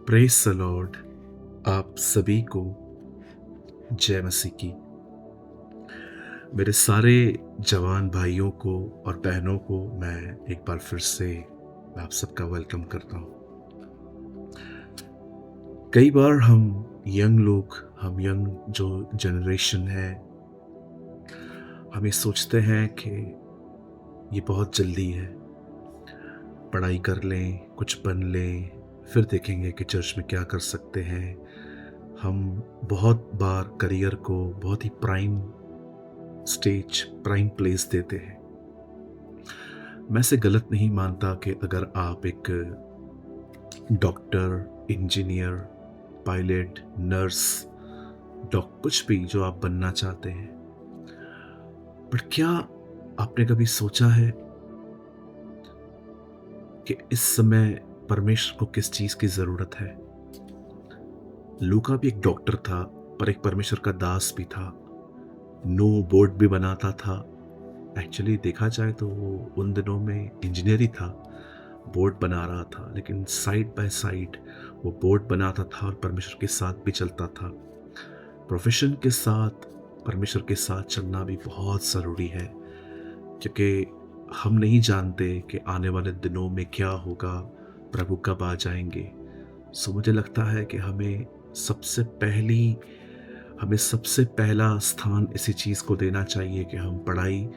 Praise the Lord. आप सभी को जय मसीह की। मेरे सारे जवान भाइयों को और बहनों को मैं एक बार फिर से आप सबका वेलकम करता हूँ। कई बार हम यंग जो जनरेशन है, हम ये सोचते हैं कि ये बहुत जल्दी है, पढ़ाई कर लें, कुछ बन लें, फिर देखेंगे कि चर्च में क्या कर सकते हैं। हम बहुत बार करियर को बहुत ही प्राइम प्लेस देते हैं। मैं से गलत नहीं मानता कि अगर आप एक डॉक्टर, इंजीनियर, पायलट, नर्स, कुछ भी जो आप बनना चाहते हैं, पर क्या आपने कभी सोचा है कि इस समय परमेश्वर को किस चीज की जरूरत है? लूका भी एक डॉक्टर था, पर एक परमेश्वर का दास भी था। नो बोर्ड भी बनाता था। एक्चुअली देखा जाए तो वो उन दिनों में इंजीनियर ही था, बोर्ड बना रहा था, लेकिन साइड बाय साइड वो बोर्ड बनाता था और परमेश्वर के साथ भी चलता था। प्रोफेशन के साथ परमेश्वर के साथ चलना भी बहुत ज़रूरी है, क्योंकि हम नहीं जानते कि आने वाले दिनों में क्या होगा, प्रभु कब आ जाएंगे। सो मुझे लगता है कि हमें सबसे पहला स्थान इसी चीज़ को देना चाहिए कि हम पढ़ाई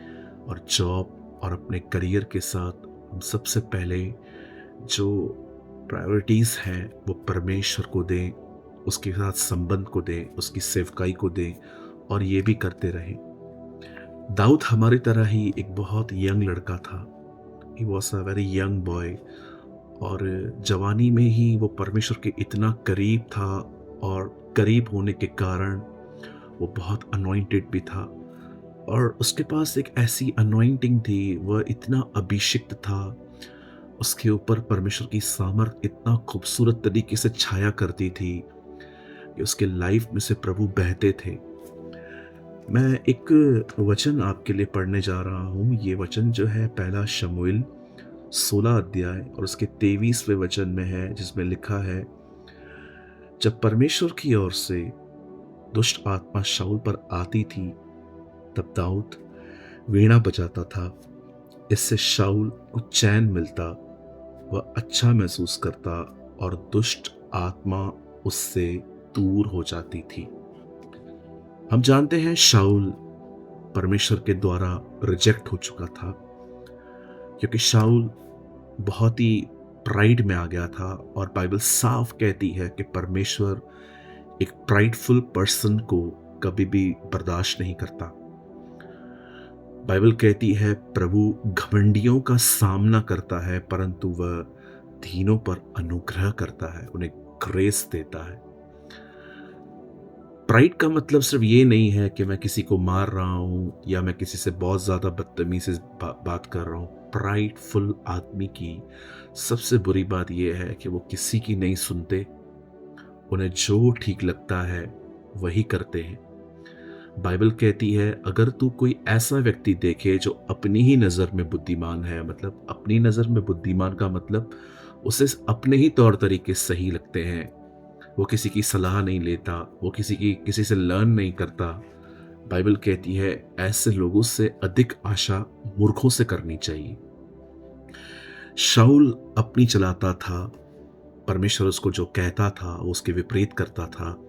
और जॉब और अपने करियर के साथ हम सबसे पहले जो प्रायोरिटीज़ हैं वो परमेश्वर को दें, उसके साथ संबंध को दें, उसकी सेवकाई को दें और ये भी करते रहें। दाऊद हमारी तरह ही एक बहुत यंग लड़का था। He was a very young boy, और जवानी में ही वो परमेश्वर के इतना करीब था, और करीब होने के कारण वो बहुत अनॉइंटेड भी था। और उसके पास एक ऐसी अनॉइंटिंग थी, वह इतना अभिषिक्त था, उसके ऊपर परमेश्वर की सामर्थ इतना खूबसूरत तरीके से छाया करती थी कि उसके लाइफ में से प्रभु बहते थे। मैं एक वचन आपके लिए पढ़ने जा रहा हूँ। ये वचन जो है पहला शमूएल 16 अध्याय और उसके 23वें वचन में है, जिसमें लिखा है, जब परमेश्वर की ओर से दुष्ट आत्मा शाऊल पर आती थी, तब दाऊद वीणा बजाता था। इससे शाऊल को चैन मिलता, वह अच्छा महसूस करता और दुष्ट आत्मा उससे दूर हो जाती थी। हम जानते हैं शाऊल परमेश्वर के द्वारा रिजेक्ट हो चुका था, क्योंकि शाऊल बहुत ही प्राइड में आ गया था। और बाइबल साफ कहती है कि परमेश्वर एक प्राइडफुल पर्सन को कभी भी बर्दाश्त नहीं करता। बाइबल कहती है प्रभु घमंडियों का सामना करता है, परंतु वह दीनों पर अनुग्रह करता है, उन्हें ग्रेस देता है। प्राइड का मतलब सिर्फ ये नहीं है कि मैं किसी को मार रहा हूं या मैं किसी से बहुत ज्यादा बदतमीजी से बात कर रहा हूं। प्राइडफुल आदमी की सबसे बुरी बात यह है कि वो किसी की नहीं सुनते, उन्हें जो ठीक लगता है वही करते हैं। बाइबल कहती है, अगर तू कोई ऐसा व्यक्ति देखे जो अपनी ही नज़र में बुद्धिमान है, मतलब अपनी नज़र में बुद्धिमान का मतलब उसे अपने ही तौर तरीके सही लगते हैं, वो किसी की सलाह नहीं लेता, वो किसी से लर्न नहीं करता, बाइबल कहती है ऐसे लोगों से अधिक आशा मूर्खों से करनी चाहिए। शाऊल अपनी चलाता था, परमेश्वर उसको जो कहता था वो उसके विपरीत करता था।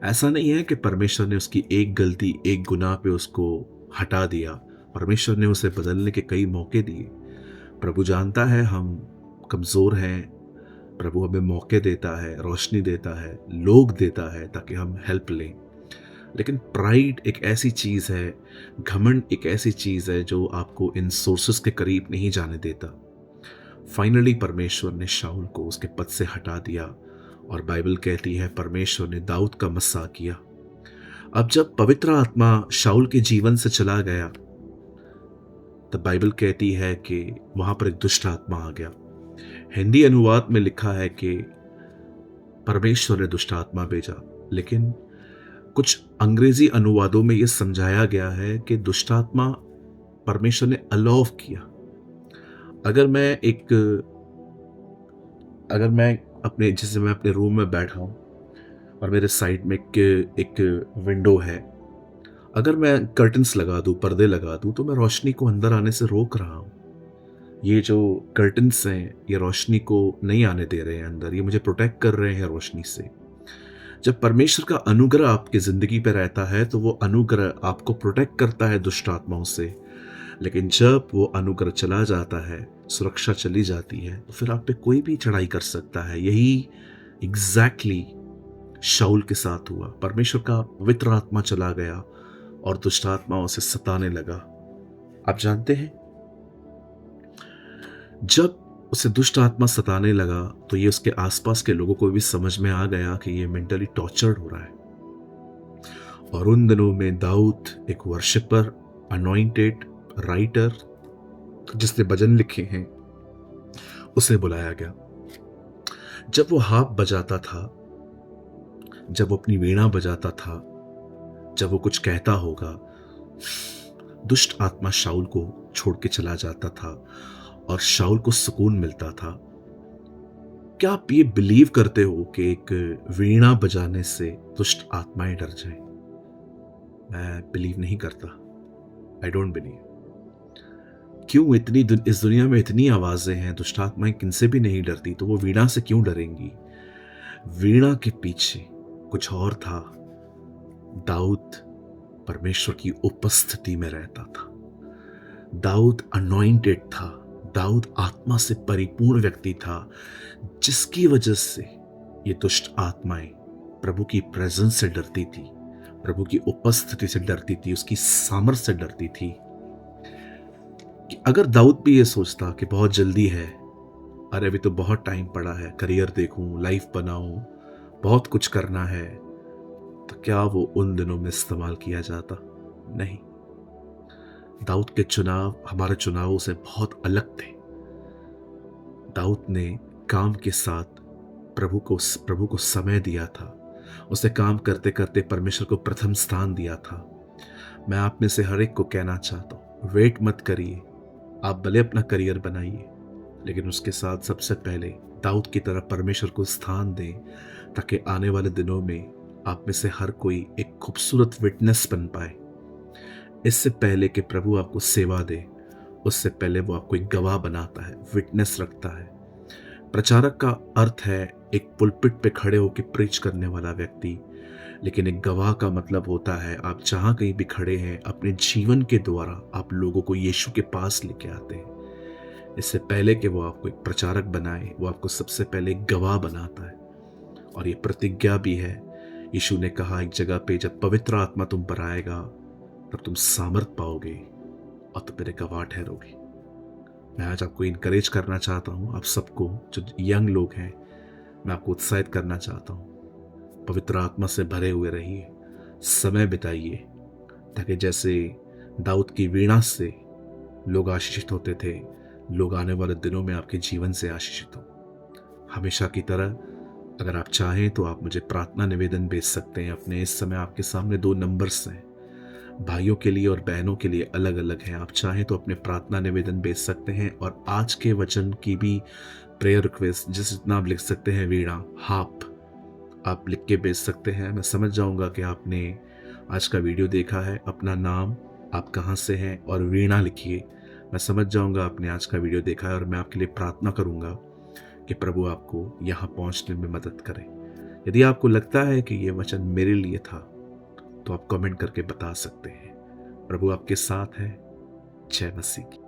ऐसा नहीं है कि परमेश्वर ने उसकी एक गलती, एक गुनाह पे उसको हटा दिया। परमेश्वर ने उसे बदलने के कई मौके दिए। प्रभु जानता है हम कमज़ोर हैं, प्रभु हमें मौके देता है, रोशनी देता है, लोग देता है ताकि हम हेल्प लें। लेकिन प्राइड एक ऐसी चीज़ है, घमंड एक ऐसी चीज़ है जो आपको इन सोर्सेस के करीब नहीं जाने देता। फाइनली परमेश्वर ने शाऊल को उसके पद से हटा दिया, और बाइबल कहती है परमेश्वर ने दाऊद का मस्सा किया। अब जब पवित्र आत्मा शाऊल के जीवन से चला गया, तब बाइबल कहती है कि वहां पर एक दुष्ट आत्मा आ गया। हिंदी अनुवाद में लिखा है कि परमेश्वर ने दुष्ट आत्मा भेजा, लेकिन कुछ अंग्रेजी अनुवादों में यह समझाया गया है कि दुष्ट आत्मा परमेश्वर ने अलाउ किया। अगर मैं अपने जैसे मैं अपने रूम में बैठा हूँ और मेरे साइड में एक विंडो है। अगर मैं कर्टन्स लगा दूँ, पर्दे लगा दूँ, तो मैं रोशनी को अंदर आने से रोक रहा हूँ। ये जो कर्टन्स हैं, ये रोशनी को नहीं आने दे रहे हैं अंदर, ये मुझे प्रोटेक्ट कर रहे हैं रोशनी से। जब परमेश्वर का अनुग्रह आपकी ज़िंदगी पे रहता है, तो वो अनुग्रह आपको प्रोटेक्ट करता है दुष्ट आत्माओं से। लेकिन जब वो अनुग्रह चला जाता है, सुरक्षा चली जाती है, तो फिर आप पे कोई भी चढ़ाई कर सकता है। यही एग्ज़ैक्टली शाऊल के साथ हुआ। परमेश्वर का पवित्र आत्मा चला गया और दुष्ट आत्माओं से सताने लगा। आप जानते हैं, जब उसे दुष्ट आत्मा सताने लगा, तो ये उसके आसपास के लोगों को भी समझ में आ गया कि ये मेंटली टॉर्चर्ड हो रहा है। और उन दिनों में दाऊद एक वर्शिपर, अनॉइंटेड राइटर, जिसने भजन लिखे हैं, उसे बुलाया गया। जब वो हार्प बजाता था, जब वो अपनी वीणा बजाता था, जब वो कुछ कहता होगा, दुष्ट आत्मा शाऊल को छोड़ के चला जाता था और शाऊल को सुकून मिलता था। क्या आप ये बिलीव करते हो कि एक वीणा बजाने से दुष्ट आत्माएं डर जाएं? मैं बिलीव नहीं करता। I don't believe. क्यों इस दुनिया में इतनी आवाजें हैं, दुष्ट आत्माएं किनसे भी नहीं डरती, तो वो वीणा से क्यों डरेंगी? वीणा के पीछे कुछ और था। दाऊद परमेश्वर की उपस्थिति में रहता था। दाऊद अनॉइंटेड था। दाऊद आत्मा से परिपूर्ण व्यक्ति था, जिसकी वजह से ये दुष्ट आत्माएं प्रभु की प्रेजेंस से डरती थी, प्रभु की उपस्थिति से डरती थी, उसकी सामर्थ्य से डरती थी। कि अगर दाऊद भी ये सोचता कि बहुत जल्दी है, अरे अभी तो बहुत टाइम पड़ा है, करियर देखूं, लाइफ बनाऊं, बहुत कुछ करना है, तो क्या वो उन दिनों में इस्तेमाल किया जाता? नहीं। दाऊद के चुनाव हमारे चुनावों से बहुत अलग थे। दाऊद ने काम के साथ प्रभु को समय दिया था। उसे काम करते करते परमेश्वर को प्रथम स्थान दिया था। मैं आप में से हर एक को कहना चाहता हूं, वेट मत करिए। आप भले अपना करियर बनाइए, लेकिन उसके साथ सबसे पहले दाऊद की तरह परमेश्वर को स्थान दें, ताकि आने वाले दिनों में आप में से हर कोई एक खूबसूरत विटनेस बन पाए। इससे पहले कि प्रभु आपको सेवा दे, उससे पहले वो आपको एक गवाह बनाता है, विटनेस रखता है। प्रचारक का अर्थ है एक पुलपिट पे खड़े होकर प्रीच करने वाला व्यक्ति, लेकिन एक गवाह का मतलब होता है आप जहां कहीं भी खड़े हैं, अपने जीवन के द्वारा आप लोगों को यीशु के पास लेके आते हैं। इससे पहले कि वो आपको एक प्रचारक बनाए, वो आपको सबसे पहले एक गवाह बनाता है। और ये प्रतिज्ञा भी है। यीशु ने कहा एक जगह पे, जब पवित्र आत्मा तुम पर आएगा, तब तुम सामर्थ पाओगे और तुम मेरे गवाह ठहरोगे। मैं आज आपको इनकरेज करना चाहता हूँ, आप सबको जो यंग लोग हैं, मैं आपको उत्साहित करना चाहता हूँ, पवित्र आत्मा से भरे हुए रहिए, समय बिताइए, ताकि जैसे दाऊद की वीणा से लोग आशीषित होते थे, लोग आने वाले दिनों में आपके जीवन से आशीषित हो। हमेशा की तरह अगर आप चाहें तो आप मुझे प्रार्थना निवेदन भेज सकते हैं। अपने इस समय आपके सामने 2 नंबर्स हैं, भाइयों के लिए और बहनों के लिए अलग अलग हैं। आप चाहें तो अपने प्रार्थना निवेदन भेज सकते हैं, और आज के वचन की भी प्रेयर रिक्वेस्ट जितना आप लिख सकते हैं, वीणा, हार्प, आप लिख के भेज सकते हैं। मैं समझ जाऊंगा कि आपने आज का वीडियो देखा है। अपना नाम, आप कहाँ से हैं, और वीणा लिखिए। मैं समझ जाऊंगा आपने आज का वीडियो देखा है, और मैं आपके लिए प्रार्थना करूंगा कि प्रभु आपको यहाँ पहुँचने में मदद करे। यदि आपको लगता है कि ये वचन मेरे लिए था, तो आप कमेंट करके बता सकते हैं। प्रभु आपके साथ है। जय मसीह की।